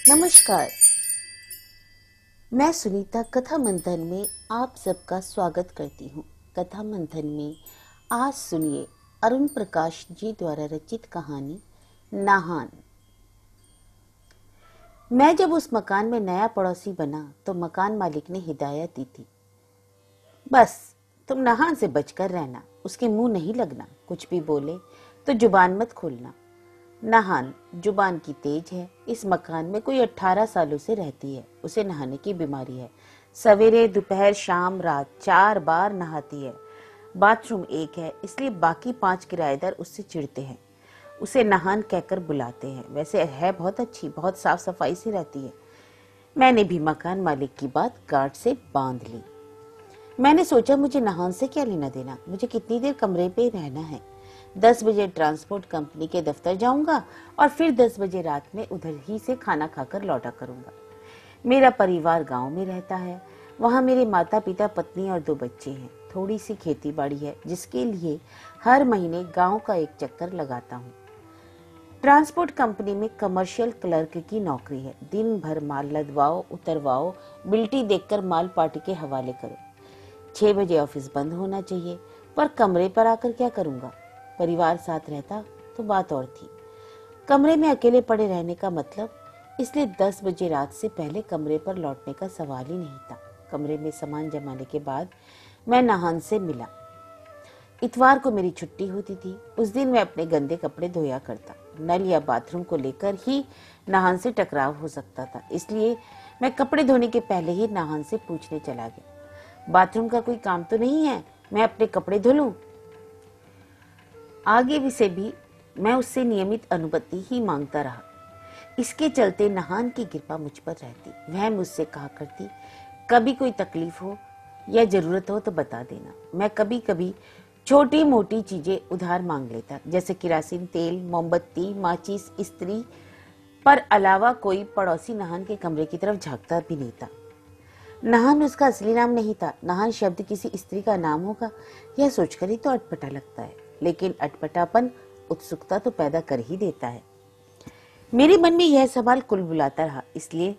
नमस्कार। मैं सुनीता कथा मंथन में आप सबका स्वागत करती हूँ। कथा मंथन में आज सुनिए अरुण प्रकाश जी द्वारा रचित कहानी नाहान। मैं जब उस मकान में नया पड़ोसी बना तो मकान मालिक ने हिदायत दी थी, बस तुम नाहान से बचकर रहना, उसके मुंह नहीं लगना, कुछ भी बोले तो जुबान मत खोलना। नाहान जुबान की तेज है। इस मकान में कोई 18 सालों से रहती है। उसे नहाने की बीमारी है। सवेरे दोपहर शाम रात 4 बार नहाती है। बाथरूम एक है, इसलिए बाकी 5 किराएदार उससे चिढ़ते हैं। उसे नाहान कहकर बुलाते हैं। वैसे है बहुत अच्छी, बहुत साफ सफाई से रहती है। मैंने भी मकान मालिक की बात गांठ से बांध ली। मैंने सोचा मुझे नाहान से क्या लेना देना, मुझे कितनी देर कमरे पे रहना है। 10 बजे ट्रांसपोर्ट कंपनी के दफ्तर जाऊंगा और फिर 10 बजे रात में उधर ही से खाना खाकर लौटा करूंगा। मेरा परिवार गांव में रहता है। वहां मेरे माता पिता, पत्नी और 2 बच्चे हैं। थोड़ी सी खेती बाड़ी है जिसके लिए हर महीने गांव का एक चक्कर लगाता हूँ। ट्रांसपोर्ट कंपनी में कमर्शियल क्लर्क की नौकरी है। दिन भर माल लदवाओ, उतरवाओ, बिल्टी देखकर माल पार्टी के हवाले करो। 6 बजे ऑफिस बंद होना चाहिए, पर कमरे पर आकर क्या करूंगा। परिवार साथ रहता तो बात और थी। कमरे में अकेले पड़े रहने का मतलब, इसलिए 10 बजे रात से पहले कमरे पर लौटने का सवाल ही नहीं था। कमरे में सामान जमाने के बाद मैं नाहान से मिला। इतवार को मेरी छुट्टी होती थी। उस दिन मैं अपने गंदे कपड़े धोया करता। नल या बाथरूम को लेकर ही नाहान से टकराव हो सकता था, इसलिए मैं कपड़े धोने के पहले ही नाहान से पूछने चला गया, बाथरूम का कोई काम तो नहीं है, मैं अपने कपड़े धो लूं। आगे से भी मैं उससे नियमित अनुमति ही मांगता रहा। इसके चलते नाहान की कृपा मुझ पर रहती। वह मुझसे कहा करती, कभी कोई तकलीफ हो या जरूरत हो तो बता देना। मैं कभी कभी छोटी मोटी चीजें उधार मांग लेता, जैसे किरासिन तेल, मोमबत्ती, माचिस, इस्त्री, पर अलावा कोई पड़ोसी नाहान के कमरे की तरफ झांकता भी नहीं था। नाहान उसका असली नाम नहीं था। नाहान शब्द किसी स्त्री का नाम होगा, यह सोचकर ही तो अटपटा लगता है, लेकिन अटपटापन उत्सुकता तो पैदा कर ही देता है। मेरे मन में यह सवाल कुलबुलाता रहा, इसलिए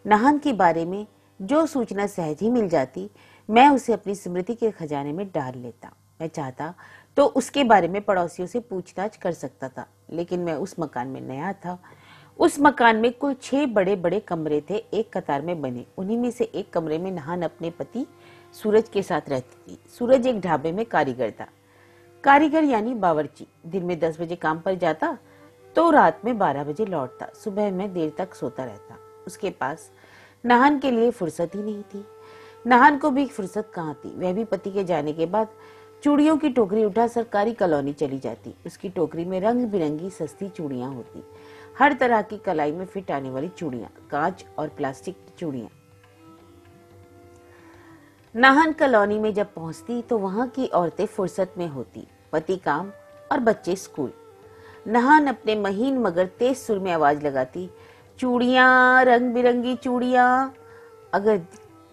नाहान के बारे में जो सूचना सहज ही मिल जाती, मैं उसे अपनी स्मृति के खजाने में डाल लेता। मैं चाहता तो उसके बारे में पड़ोसियों से पूछताछ कर सकता था, लेकिन मैं उस मकान में नया था। उस मकान में कुल 6 बड़े बड़े कमरे थे, एक कतार में बने। उन्हीं में से एक कमरे में नाहान अपने पति सूरज के साथ रहती थी। सूरज एक ढाबे में कारीगर था। कारीगर यानी बावर्ची। दिन में 10 बजे काम पर जाता तो रात में 12 बजे लौटता। सुबह में देर तक सोता रहता। उसके पास नाहान के लिए फुर्सत ही नहीं थी। नाहान को भी फुर्सत कहाँ थी। वह भी पति के जाने के बाद चूड़ियों की टोकरी उठा सरकारी कॉलोनी चली जाती। उसकी टोकरी में रंग बिरंगी सस्ती चूड़ियां होती, हर तरह की कलाई में फिट आने वाली चूड़ियां, कांच और प्लास्टिक की चूड़ियां। नाहन कॉलोनी में जब पहुंचती तो वहां की औरतें फुर्सत में होती, पति काम और बच्चे स्कूल। नाहन अपने महीन मगर तेज सुर में आवाज लगाती, चूड़ियां, रंग बिरंगी चूड़ियां। अगर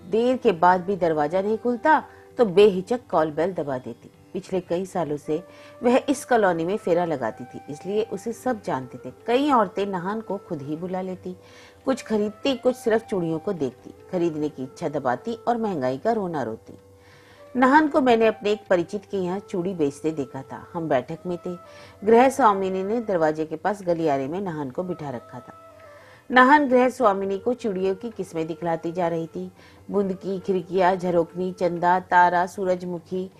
देर के बाद भी दरवाजा नहीं खुलता तो बेहिचक कॉल बेल दबा देती। पिछले कई सालों से वह इस कॉलोनी में फेरा लगाती थी, इसलिए उसे सब जानते थे। कई औरतें नाहन को खुद ही बुला लेती, कुछ खरीदती, कुछ सिर्फ चूड़ियों को देखती, खरीदने की इच्छा दबाती और महंगाई का रोना रोती। नाहन को मैंने अपने एक परिचित के यहाँ चूड़ी बेचते देखा था। हम बैठक में थे। गृह स्वामिनी ने दरवाजे के पास गलियारे में नाहन को बिठा रखा था। नाहन गृह स्वामिनी को चूड़ियों की किस्में दिखलाती जा रही थी। बूंद की, खिड़किया, झरोखनी, चंदा, तारा, सूरजमुखी।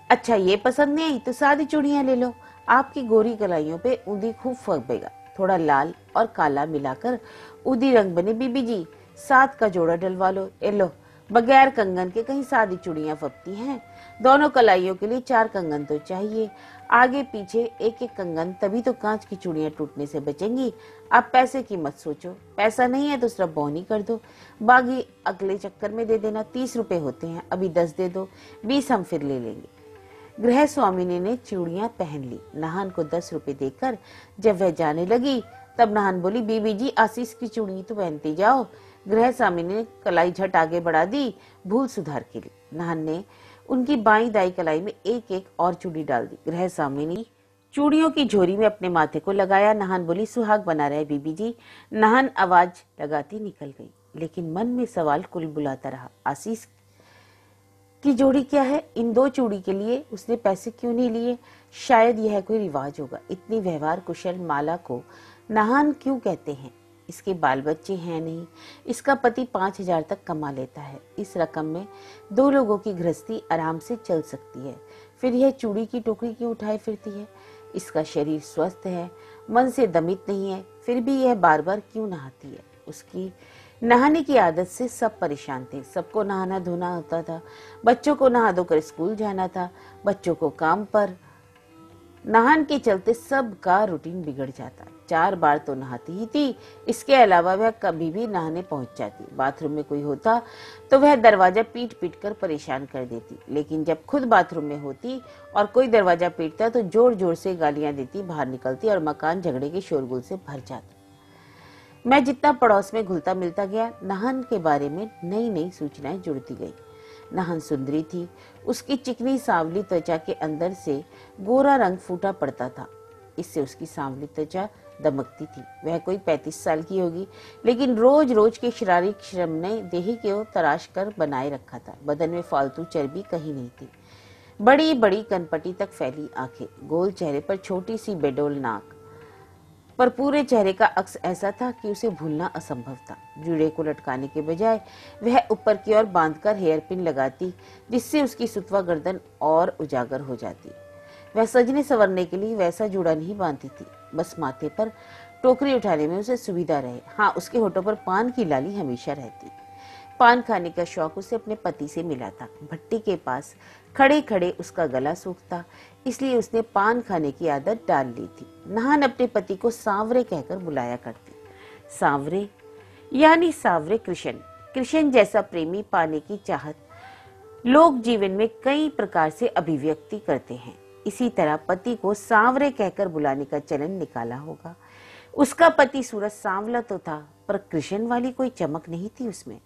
अच्छा, ये पसंद नहीं आई तो सादी चूड़ियां ले लो, आपकी गोरी कलाइयों पे ऊदी खूब फबेगा। थोड़ा लाल और काला मिलाकर ऊदी रंग बने बीबी जी, 7 का जोड़ा डलवा लो। ए लो, बगैर कंगन के कहीं सादी चूड़ियां फबती हैं। दोनों कलाइयों के लिए 4 कंगन तो चाहिए, आगे पीछे एक एक कंगन, तभी तो कांच की चूड़ियां टूटने से बचेंगी। आप पैसे की मत सोचो, पैसा नहीं है तो सिर्फ बौनी कर दो, बाकी अगले चक्कर में दे देना। 30 रुपए होते हैं, अभी 10 दे दो, 20 हम फिर ले लेंगे। गृह स्वामिनी ने चूड़ियां पहन ली। नाहन को 10 रुपए देकर जब वह जाने लगी तब नाहन बोली, बीबी जी आशीष की चूड़ी तो पहनती जाओ। गृह स्वामिनी ने कलाई झट आगे बढ़ा दी, भूल सुधार के लिए। नाहन ने उनकी बाई दाई कलाई में एक एक और चूड़ी डाल दी। गृह स्वामिनी चूड़ियों की झोरी में अपने माथे को लगाया। नहान बोली, सुहाग बना रहे बीबी जी। नहान आवाज लगाती निकल गई, लेकिन मन में सवाल कुल बुलाता रहा। आशीष की जोड़ी क्या है? इन 2 चूड़ी के लिए उसने पैसे क्यों नहीं लिए? शायद यह कोई रिवाज होगा। इतनी व्यवहार कुशल माला को नहान क्यों कहते हैं? इसके बाल बच्चे हैं नहीं। इसका पति 5,000 तक कमा लेता है। इस रकम में 2 लोगों की गृहस्थी आराम से चल सकती है। फिर यह चूड़ी की टोकरी क्यों उठाए फिरती है? इसका शरीर स्वस्थ है, मन से दमित नहीं है, फिर भी यह बार बार क्यों नहाती है? उसकी नहाने की आदत से सब परेशान थे। सबको नहाना धोना होता था, बच्चों को नहा धोकर स्कूल जाना था, बच्चों को काम पर। नहान के चलते सबका रूटीन बिगड़ जाता। 4 बार तो नहाती ही थी, इसके अलावा वह कभी भी नहाने पहुंच जाती। बाथरूम में कोई होता तो वह दरवाजा पीट पीट कर परेशान कर देती, लेकिन जब खुद बाथरूम में होती और कोई दरवाजा पीटता तो जोर जोर से गालियां देती, बाहर निकलती और मकान झगड़े के शोरगुल से भर जाता। मैं जितना पड़ोस में घुलता मिलता गया, नहान के बारे में नई नई सूचनाएं जुड़ती गई। नहान सुंदरी थी। उसकी चिकनी सांवली त्वचा के अंदर से गोरा रंग फूटा पड़ता था। इससे उसकी सांवली त्वचा दमकती थी। वह कोई 35 साल की होगी, लेकिन रोज रोज के शारीरिक श्रम ने देह को तराश कर बनाए रखा था। बदन में फालतू चर्बी कहीं नहीं थी। बड़ी बड़ी कनपटी तक फैली आंखें, गोल चेहरे पर छोटी सी बेडोल नाक, पर पूरे चेहरे का अक्स ऐसा था कि उसे भूलना असंभव था। जूड़े को लटकाने के बजाय वह ऊपर की ओर बांधकर हेयर पिन लगाती, जिससे उसकी सुतवा गर्दन और उजागर हो जाती। वह सजने संवरने के लिए वैसा जूड़ा नहीं बांधती थी, बस माथे पर टोकरी उठाने में उसे सुविधा रहे। हाँ, उसके होठों पर पान की लाली हमेशा रहती। पान खाने का शौक उसे अपने पति से मिला था। भट्टी के पास खड़े खड़े उसका गला सूखता, इसलिए उसने पान खाने की आदत डाल ली थी। नहान अपने पति को सांवरे कहकर बुलाया करती। सांवरे यानी सांवरे कृष्ण। कृष्ण जैसा प्रेमी पाने की चाहत लोग जीवन में कई प्रकार से अभिव्यक्ति करते हैं। इसी तरह पति को सांवरे कहकर बुलाने का चलन निकाला होगा। उसका पति सूरज सांवला तो था, पर कृष्ण वाली कोई चमक नहीं थी उसमें।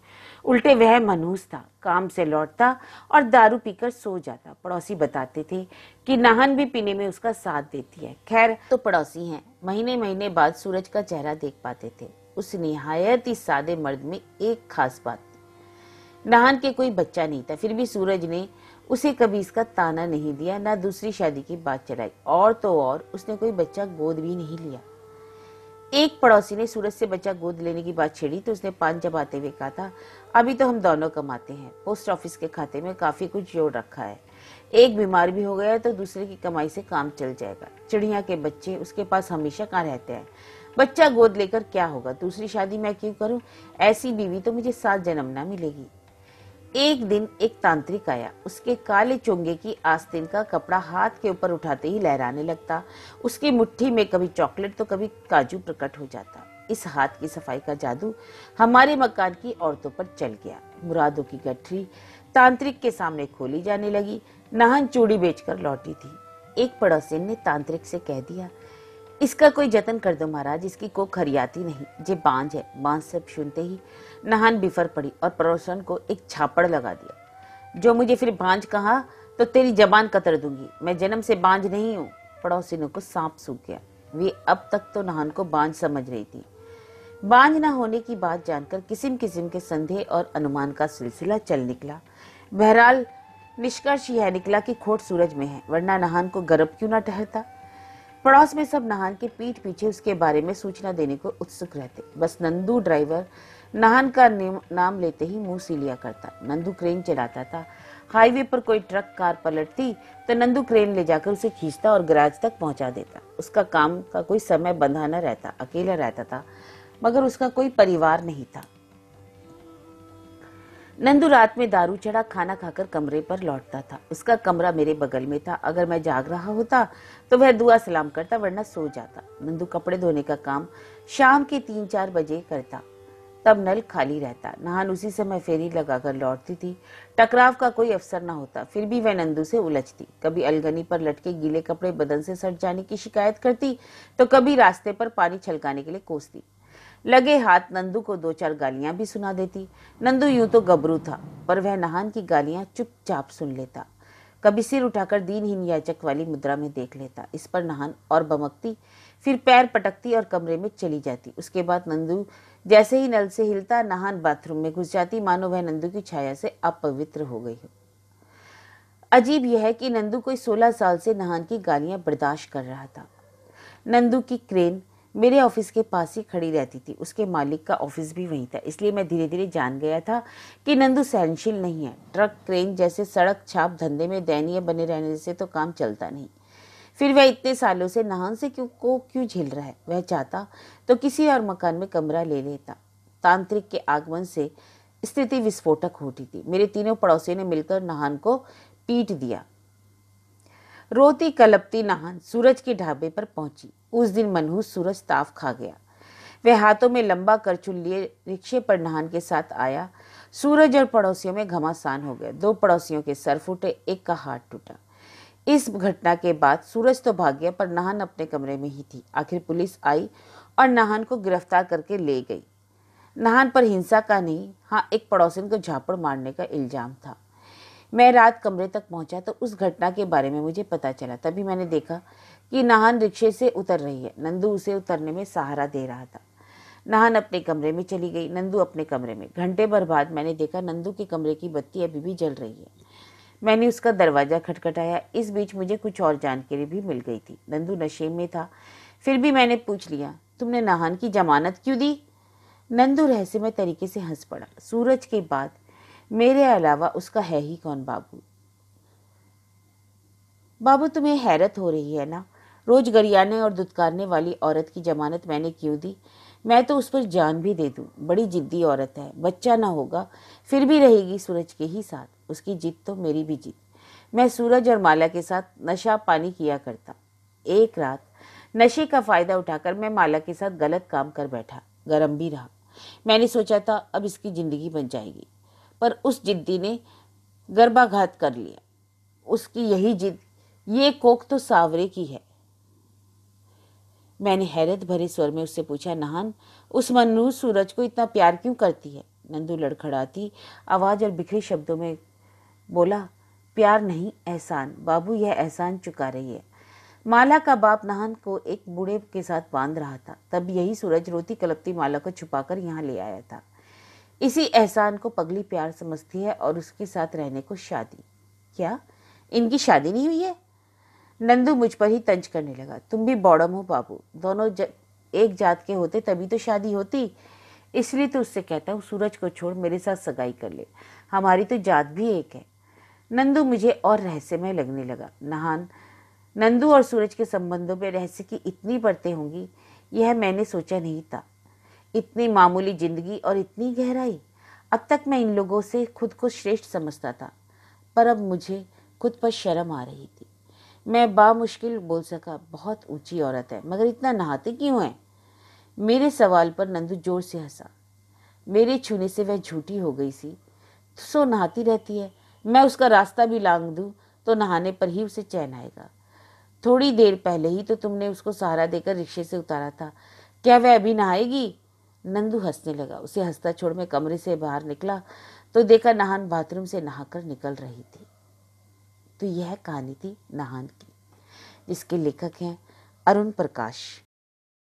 उल्टे वह मनहूस था। काम से लौटता और दारू पीकर सो जाता। पड़ोसी बताते थे कि नहान भी पीने में उसका साथ देती है। खैर, तो पड़ोसी हैं। महीने महीने बाद सूरज का चेहरा देख पाते थे। उस निहायत ही सादे मर्द में एक खास बात थी। नहान के कोई बच्चा नहीं था, फिर भी सूरज ने उसे कभी इसका ताना नहीं दिया, ना दूसरी शादी की बात चलाई, और तो और उसने कोई बच्चा गोद भी नहीं लिया। एक पड़ोसी ने सूरज से बच्चा गोद लेने की बात छेड़ी तो उसने पान चबाते हुए कहा था, अभी तो हम दोनों कमाते हैं, पोस्ट ऑफिस के खाते में काफी कुछ जोड़ रखा है। एक बीमार भी हो गया तो दूसरे की कमाई से काम चल जाएगा। चिड़िया के बच्चे उसके पास हमेशा कहाँ रहते हैं। बच्चा गोद लेकर क्या होगा? दूसरी शादी मैं क्यों करूं? ऐसी बीवी तो मुझे 7 जन्म ना मिलेगी। एक दिन एक तांत्रिक आया। उसके काले चोंगे की आस्तीन का कपड़ा हाथ के ऊपर उठाते ही लहराने लगता। उसकी मुट्ठी में कभी चॉकलेट तो कभी काजू प्रकट हो जाता। इस हाथ की सफाई का जादू हमारे मकान की औरतों पर चल गया। मुरादों की गठरी तांत्रिक के सामने खोली जाने लगी। नहान चूड़ी बेचकर लौटी थी। एक पड़ोसी ने तांत्रिक से कह दिया, इसका कोई जतन कर दो महाराज, इसकी कोख हरियाती नहीं, जे बांझ है। बांझ सब सुनते ही नहान बिफर पड़ी और पड़ोसन को एक छापड़ लगा दिया। जो मुझे फिर बांझ कहा तो तेरी जबान कतर दूंगी। मैं जन्म से बांझ नहीं हूँ। पड़ोसिनों को सांप सूख गया। वे अब तक तो नहान को बांझ समझ रही थी। बांझ न होने की बात जानकर किस्म किस्म के संदेह और अनुमान का सिलसिला चल निकला। बहरहाल निष्कर्ष यह निकला कि खोट सूरज में है, वरना नहान को गर्भ क्यों न ठहरता। पड़ोस में सब नहान के पीठ पीछे उसके बारे में सूचना देने को उत्सुक रहते। बस नंदू ड्राइवर नहान का नाम लेते ही मुंह सी लिया करता। नंदू क्रेन चलाता था। हाईवे पर कोई ट्रक कार पलटती तो नंदू क्रेन ले जाकर उसे खींचता और गैराज तक पहुंचा देता। उसका काम का कोई समय बंधा न रहता। अकेला रहता था, मगर उसका कोई परिवार नहीं था। नंदू रात में दारू चढ़ा खाना खाकर कमरे पर लौटता था। उसका कमरा मेरे बगल में था। अगर मैं जाग रहा होता तो वह दुआ सलाम करता, वरना सो जाता। नंदू कपड़े धोने का काम शाम के 3-4 बजे करता, तब नल खाली रहता। नहान उसी समय फेरी लगाकर लौटती थी। टकराव का कोई अवसर न होता, फिर भी वह नंदू से उलझती। कभी अलगनी पर लटके गीले कपड़े बदन से सट जाने की शिकायत करती तो कभी रास्ते पर पानी छलकाने के लिए कोसती। लगे हाथ नंदू को 2-4 गालियां भी सुना देती। नंदू यूं तो गबरू था, पर वह नहान की गालियां चुपचाप सुन लेता। कभी सिर उठाकर दीनहीन याचक वाली मुद्रा में देख लेता। इस पर नहान और बमकती, फिर पैर पटकती और कमरे में चली जाती। उसके बाद नंदू जैसे ही नल से हिलता, नहान बाथरूम में घुस जाती, मानो वह नंदू की छाया से अपवित्र हो गई हो। अजीब यह है कि नंदू कोई 16 साल से नहान की गालियां बर्दाश्त कर रहा था। नंदू की क्रेन मेरे ऑफिस के पास ही खड़ी रहती थी। उसके मालिक का ऑफिस भी वहीं था, इसलिए मैं धीरे धीरे जान गया था कि नंदू सहनशील नहीं है। ट्रक क्रेन जैसे सड़क छाप धंधे में दयनीय बने रहने से तो काम चलता नहीं। फिर वह इतने सालों से नहान से क्यों झेल रहा है। वह चाहता तो किसी और मकान में कमरा ले लेता। तांत्रिक के आगमन से स्थिति विस्फोटक होती थी। मेरे तीनों पड़ोसियों ने मिलकर नहान को पीट दिया। रोती कलपती नहान सूरज के ढाबे पर पहुंची। उस दिन मनहूस सूरज ताव खा गया। वह हाथों में लंबा करचुल लिए रिक्शे पर नहान के साथ आया। सूरज और पड़ोसियों में घमासान हो गया। 2 पड़ोसियों के सर फूटे, एक का हाथ टूटा। इस घटना के बाद सूरज तो भाग गया, पर नहान अपने कमरे में ही थी। आखिर पुलिस आई और नहान को गिरफ्तार करके ले गई। नहान पर हिंसा का नहीं, हाँ, एक पड़ोसिन को झापड़ मारने का इल्जाम था। मैं रात कमरे तक पहुंचा तो उस घटना के बारे में मुझे पता चला। तभी मैंने देखा कि नहान रिक्शे से उतर रही है। नंदू उसे उतरने में सहारा दे रहा था। नहान अपने कमरे में चली गई, नंदू अपने कमरे में। घंटे भर बाद मैंने देखा नंदू के कमरे की बत्ती अभी भी जल रही है। मैंने उसका दरवाजा खटखटाया। इस बीच मुझे कुछ और जानकारी भी मिल गई थी। नंदू नशे में था। फिर भी मैंने पूछ लिया, तुमने नहान की जमानत क्यों दी? नंदू रहस्यमय तरीके से हंस पड़ा। सूरज के बाद मेरे अलावा उसका है ही कौन बाबू? बाबू, तुम्हें हैरत हो रही है ना? रोज गरियाने और दुत्कारने वाली औरत की जमानत मैंने क्यों दी? मैं तो उस पर जान भी दे दूं। बड़ी जिद्दी औरत है। बच्चा ना होगा फिर भी रहेगी सूरज के ही साथ। उसकी जिद तो मेरी भी जिद। मैं सूरज और माला के साथ नशा पानी किया करता। एक रात नशे का फायदा उठाकर मैं माला के साथ गलत काम कर बैठा। गरम भी रहा। मैंने सोचा था अब इसकी जिंदगी बन जाएगी, पर उस जिद्दी ने गर्भाघात कर लिया। उसकी यही जिद, ये कोख तो सावरे की है। मैंने हैरत भरे स्वर में उससे पूछा, नहान उस मनहूस सूरज को इतना प्यार क्यों करती है? नंदू लड़खड़ाती आवाज और बिखरे शब्दों में बोला, प्यार नहीं, एहसान। बाबू, यह एहसान चुका रही है। माला का बाप नहान को एक बूढ़े के साथ बांध रहा था। तब यही सूरज रोती कलपती माला को छुपाकर यहाँ ले आया था। इसी एहसान को पगली प्यार समझती है और उसके साथ रहने को शादी। क्या इनकी शादी नहीं हुई है? नंदू मुझ पर ही तंज करने लगा। तुम भी बॉडम हो बाबू। दोनों एक जात के होते तभी तो शादी होती। इसलिए तो उससे कहता हूँ सूरज को छोड़ मेरे साथ सगाई कर ले। हमारी तो जात भी एक है। नंदू मुझे और रहस्यमय लगने लगा। नंदू और सूरज के संबंधों में रहस्य की इतनी परतें होंगी, यह मैंने सोचा नहीं था। इतनी मामूली जिंदगी और इतनी गहराई। अब तक मैं इन लोगों से खुद को श्रेष्ठ समझता था, पर अब मुझे खुद पर शर्म आ रही थी। मैं बामुश्किल बोल सका, बहुत ऊंची औरत है, मगर इतना नहाते क्यों है? मेरे सवाल पर नंदू जोर से हंसा। मेरे छूने से वह झूठी हो गई सी, सो नहाती रहती है। मैं उसका रास्ता भी लांग दूं तो नहाने पर ही उसे चैन आएगा। थोड़ी देर पहले ही तो तुमने उसको सहारा देकर रिक्शे से उतारा था। क्या वह अभी नहाएगी? नंदू हंसने लगा। उसे हंसता छोड़ मैं कमरे से बाहर निकला तो देखा नहान बाथरूम से नहाकर निकल रही थी। तो यह कहानी थी नहान की, जिसके लेखक हैं अरुण प्रकाश।